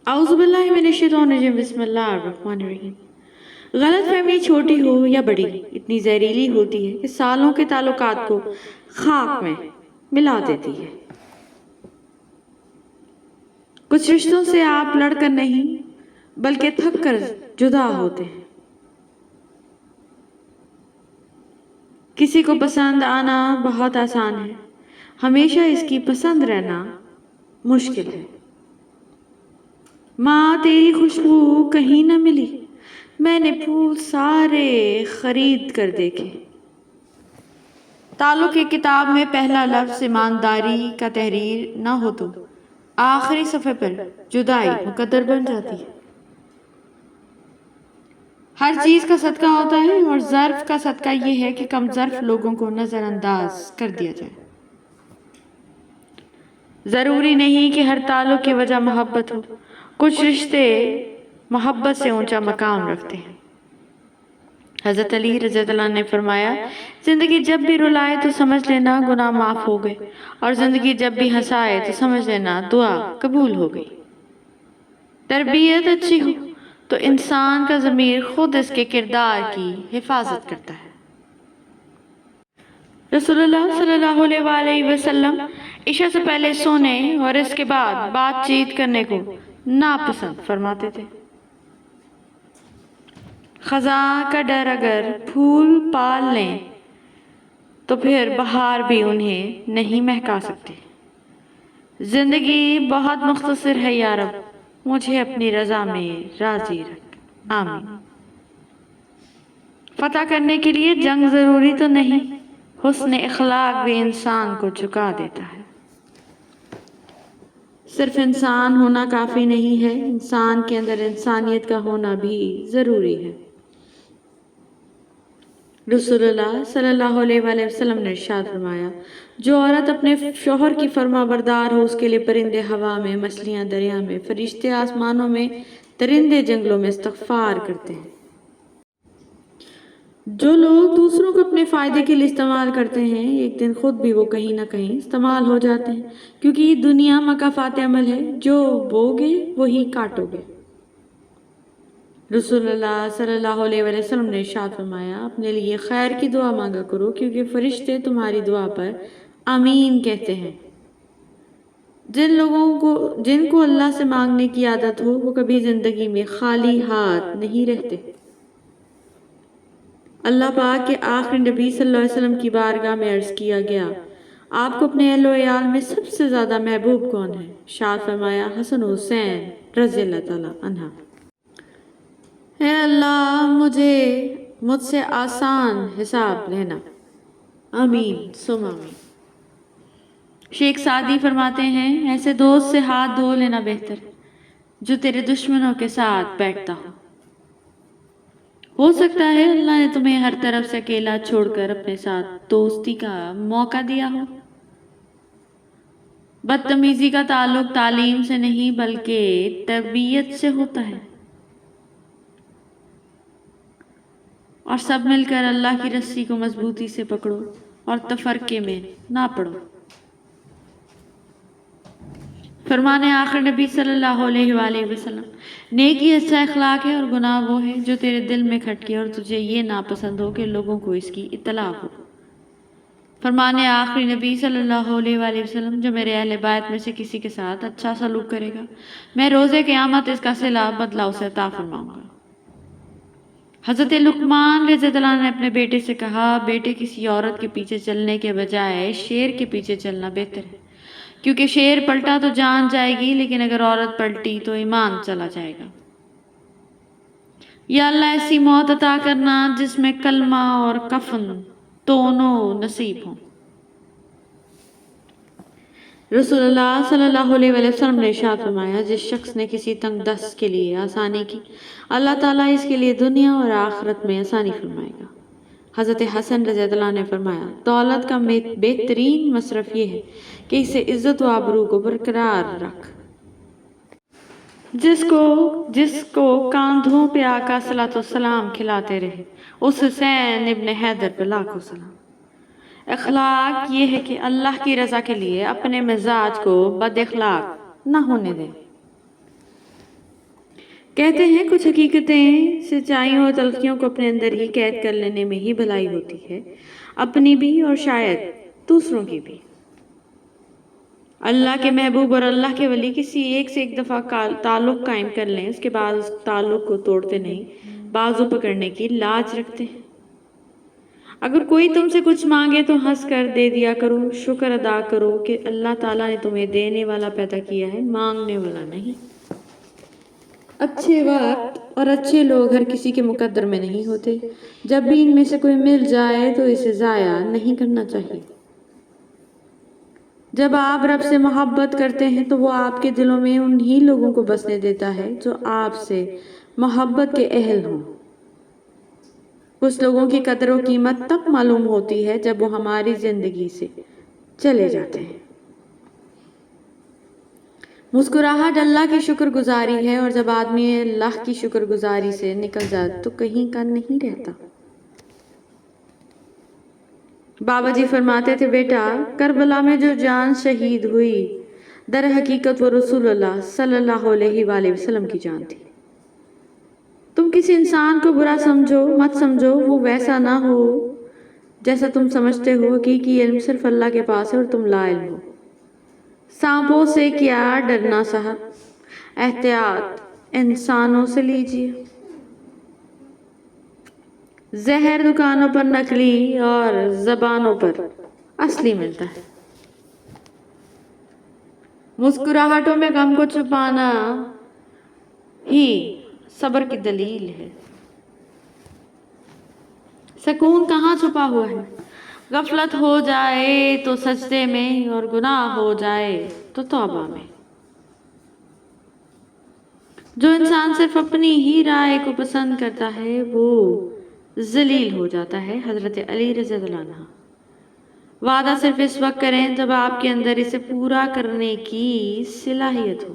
اعوذ باللہ من الشیطان الرجیم بسم اللہ الرحمن الرحیم۔ غلط فہمی چھوٹی ہو یا بڑی اتنی زہریلی ہوتی ہے کہ سالوں کے تعلقات کو خاک میں ملا دیتی ہے۔ کچھ رشتوں سے آپ لڑ کر نہیں بلکہ تھک کر جدا ہوتے ہیں۔ کسی کو پسند آنا بہت آسان ہے، ہمیشہ اس کی پسند رہنا مشکل ہے۔ ماں تیری خوشبو کہیں نہ ملی، میں نے پھول سارے خرید کر دیکھے۔ تعلق کی کتاب میں پہلا لفظ ایمانداری کا تحریر نہ ہو تو آخری صفحے پر جدائی مقدر بن جاتی ہے۔ ہر چیز کا صدقہ ہوتا ہے اور ظرف کا صدقہ یہ ہے کہ کم ظرف لوگوں کو نظر انداز کر دیا جائے۔ ضروری نہیں کہ ہر تعلق کی وجہ محبت ہو، کچھ رشتے محبت سے اونچا مقام رکھتے ہیں۔ حضرت علی رضی اللہ عنہ نے فرمایا، زندگی جب بھی رلائے تو سمجھ لینا گناہ معاف ہو گئے، اور زندگی جب بھی ہنسائے تو سمجھ لینا دعا قبول ہو گئی۔ تربیت اچھی ہو تو انسان کا ضمیر خود اس کے کردار کی حفاظت کرتا ہے۔ رسول اللہ صلی اللہ علیہ وآلہ وسلم عشاء سے پہلے سونے اور اس کے بعد بات چیت کرنے کو ناپسند فرماتے تھے۔ خزاں کا ڈر اگر پھول پال لیں تو پھر بہار بھی انہیں نہیں مہکا سکتے۔ زندگی بہت مختصر ہے یا رب، مجھے اپنی رضا میں راضی رکھ، آمین۔ فتح کرنے کے لیے جنگ ضروری تو نہیں، حسن اخلاق بھی انسان کو جھکا دیتا ہے۔ صرف انسان ہونا کافی نہیں ہے، انسان کے اندر انسانیت کا ہونا بھی ضروری ہے۔ رسول اللہ صلی اللہ علیہ وآلہ وسلم نے ارشاد فرمایا، جو عورت اپنے شوہر کی فرما بردار ہو اس کے لیے پرندے ہوا میں، مچھلیاں دریا میں، فرشتے آسمانوں میں، درندے جنگلوں میں استغفار کرتے ہیں۔ جو لوگ دوسروں کو اپنے فائدے کے لیے استعمال کرتے ہیں، ایک دن خود بھی وہ کہیں نہ کہیں استعمال ہو جاتے ہیں، کیونکہ یہ دنیا مکافات عمل ہے، جو بوگے وہی کاٹو گے۔ رسول اللہ صلی اللہ علیہ وسلم نے ارشاد فرمایا، اپنے لیے خیر کی دعا مانگا کرو کیونکہ فرشتے تمہاری دعا پر آمین کہتے ہیں۔ جن کو اللہ سے مانگنے کی عادت ہو وہ کبھی زندگی میں خالی ہاتھ نہیں رہتے۔ اللہ پاک کے آخری نبی صلی اللہ علیہ وسلم کی بارگاہ میں عرض کیا گیا، آپ کو اپنے اہل و عیال میں سب سے زیادہ محبوب کون ہے؟ ارشاد فرمایا، حسن و حسین رضی اللہ تعالی عنہ۔ اے اللہ مجھ سے آسان حساب لینا، آمین ثم آمین۔ شیخ سعدی فرماتے ہیں، ایسے دوست سے ہاتھ دھو لینا بہتر جو تیرے دشمنوں کے ساتھ بیٹھتا ہو سکتا ہے اللہ نے تمہیں ہر طرف سے اکیلا چھوڑ کر اپنے ساتھ دوستی کا موقع دیا ہو۔ بدتمیزی کا تعلق تعلیم سے نہیں بلکہ تربیت سے ہوتا ہے، اور سب مل کر اللہ کی رسی کو مضبوطی سے پکڑو اور تفرقے میں نہ پڑو۔ فرمان آخر نبی صلی اللہ علیہ وآلہ وسلم، نیکی اچھا اخلاق ہے اور گناہ وہ ہے جو تیرے دل میں کھٹکے اور تجھے یہ ناپسند ہو کہ لوگوں کو اس کی اطلاع ہو۔ فرمان آخری نبی صلی اللہ علیہ وآلہ وسلم، جو میرے اہل بیت میں سے کسی کے ساتھ اچھا سلوک کرے گا میں روز قیامت اس کا صلہ بدلہ اسے عطا فرماؤں گا۔ حضرت لقمان رضی اللہ عنہ نے اپنے بیٹے سے کہا، بیٹے کسی عورت کے پیچھے چلنے کے بجائے شیر کے پیچھے چلنا بہتر ہے، کیونکہ شیر پلٹا تو جان جائے گی لیکن اگر عورت پلٹی تو ایمان چلا جائے گا۔ یا اللہ ایسی موت عطا کرنا جس میں کلمہ اور کفن دونوں نصیب ہوں۔ رسول اللہ صلی اللہ علیہ وسلم نے ارشاد فرمایا، جس شخص نے کسی تنگ دست کے لیے آسانی کی اللہ تعالیٰ اس کے لیے دنیا اور آخرت میں آسانی فرمائے گا۔ حضرت حسن رضی اللہ عنہ نے فرمایا، دولت کا بہترین مصرف یہ ہے کہ اسے عزت و آبرو کو برقرار رکھ۔ جس کو کاندھوں پہ آقا صلی اللہ علیہ وسلم کھلاتے رہے، اس حسین ابن حیدر پہ لاکھوں سلام۔ اخلاق یہ ہے کہ اللہ کی رضا کے لیے اپنے مزاج کو بد اخلاق نہ ہونے دیں۔ کہتے ہیں کچھ حقیقتیں سچائیوں اور تلخیوں کو اپنے اندر ہی قید کر لینے میں ہی بھلائی ہوتی ہے، اپنی بھی اور شاید دوسروں کی بھی۔ اللہ کے محبوب اور اللہ کے ولی کسی ایک سے ایک دفعہ تعلق قائم کر لیں، اس کے بعد اس تعلق کو توڑتے نہیں، بازو پکڑنے کی لاج رکھتے ہیں۔ اگر کوئی تم سے کچھ مانگے تو ہنس کر دے دیا کرو، شکر ادا کرو کہ اللہ تعالیٰ نے تمہیں دینے والا پیدا کیا ہے، مانگنے والا نہیں۔ اچھے وقت اور اچھے لوگ ہر کسی کے مقدر میں نہیں ہوتے، جب بھی ان میں سے کوئی مل جائے تو اسے ضائع نہیں کرنا چاہیے۔ جب آپ رب سے محبت کرتے ہیں تو وہ آپ کے دلوں میں انہی لوگوں کو بسنے دیتا ہے جو آپ سے محبت کے اہل ہوں۔ کچھ لوگوں کی قدر و قیمت تب معلوم ہوتی ہے جب وہ ہماری زندگی سے چلے جاتے ہیں۔ مسکراہٹ اللہ کی شکر گزاری ہے، اور جب آدمی اللہ کی شکر گزاری سے نکل جائے تو کہیں کا نہیں رہتا۔ بابا جی فرماتے تھے، بیٹا کربلا میں جو جان شہید ہوئی در حقیقت وہ رسول اللہ صلی اللہ علیہ وآلہ وسلم کی جان تھی۔ تم کسی انسان کو برا سمجھو مت سمجھو، وہ ویسا نہ ہو جیسا تم سمجھتے ہو، حقیقی علم صرف اللہ کے پاس ہے اور تم لا علم ہو۔ سانپوں سے کیا ڈرنا صاحب، احتیاط انسانوں سے لیجیے۔ زہر دکانوں پر نقلی اور زبانوں پر اصلی ملتا ہے۔ مسکراہٹوں میں غم کو چھپانا ہی صبر کی دلیل ہے۔ سکون کہاں چھپا ہوا ہے؟ غفلت ہو جائے تو سجدے میں، اور گناہ ہو جائے تو توبہ میں۔ جو انسان صرف اپنی ہی رائے کو پسند کرتا ہے وہ ذلیل ہو جاتا ہے۔ حضرت علی رضی اللہ عنہ۔ وعدہ صرف اس وقت کریں جب آپ کے اندر اسے پورا کرنے کی صلاحیت ہو۔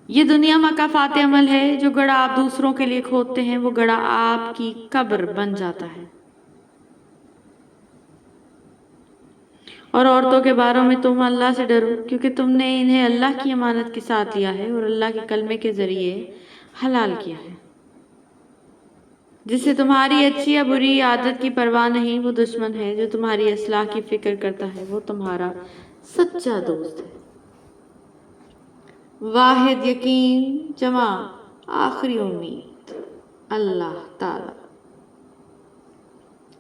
یہ دنیا مکافات عمل ہے، جو گڑھا آپ دوسروں کے لیے کھودتے ہیں وہ گڑھا آپ کی قبر بن جاتا ہے۔ اور عورتوں کے باروں میں تم اللہ سے ڈرو، کیونکہ تم نے انہیں اللہ کی امانت کے ساتھ لیا ہے اور اللہ کے کلمے کے ذریعے حلال کیا ہے۔ جس سے تمہاری اچھی یا بری عادت کی پرواہ نہیں، وہ دشمن ہے۔ جو تمہاری اصلاح کی فکر کرتا ہے وہ تمہارا سچا دوست ہے۔ واحد یقین جمع آخری امید اللہ تعالی۔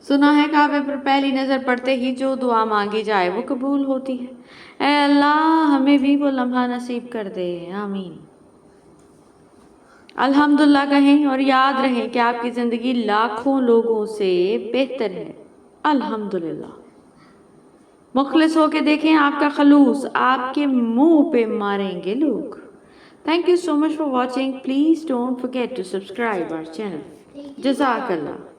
سنا ہے کعبے پر پہلی نظر پڑتے ہی جو دعا مانگی جائے وہ قبول ہوتی ہے۔ اے اللہ ہمیں بھی وہ لمحہ نصیب کر دے، آمین۔ الحمدللہ کہیں اور یاد رہے کہ آپ کی زندگی لاکھوں لوگوں سے بہتر ہے۔ الحمدللہ۔ مخلص ہو کے دیکھیں آپ کا خلوص آپ کے منہ پہ ماریں گے لوگ۔ Thank you so much for watching. Please don't forget to subscribe our channel. جزاک اللہ۔